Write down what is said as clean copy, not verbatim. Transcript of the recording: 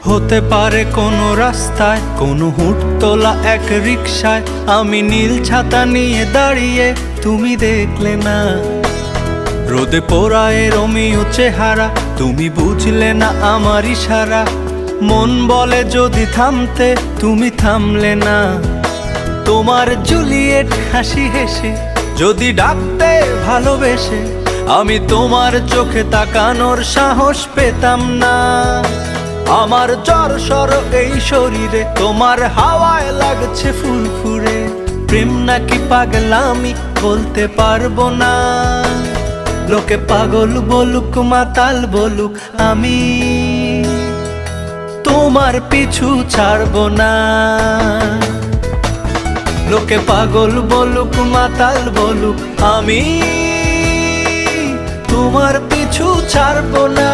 হতে পারে কোনো রাস্তায়, কোনো হুটতোলা এক রিকশায় আমি নীল ছাতা নিয়ে দাঁড়িয়ে, তুমি দেখলে না। রোদে পোড়ায় রোমিও চেহারা, তুমি বুঝলে না আমার ইশারা। মন বলে যদি থামতে, তুমি থামলে না। তোমার জুলিয়েট হাসি হেসে যদি ডাকতে ভালোবেসে, আমি তোমার চোখে তাকানোর সাহস পেতাম না। আমার জ্বর সর এই শরীরে, তোমার হাওয়ায় লাগছে ফুরফুরে। প্রেম নাকি পাগলামি বলতে পারবো না। লোকে পাগল বলুক মাতাল বলুক, আমি তোমার পিছু ছাড়বো না। লোকে পাগল বলুক মাতাল বলুক, আমি তোমার পিছু ছাড়বো না।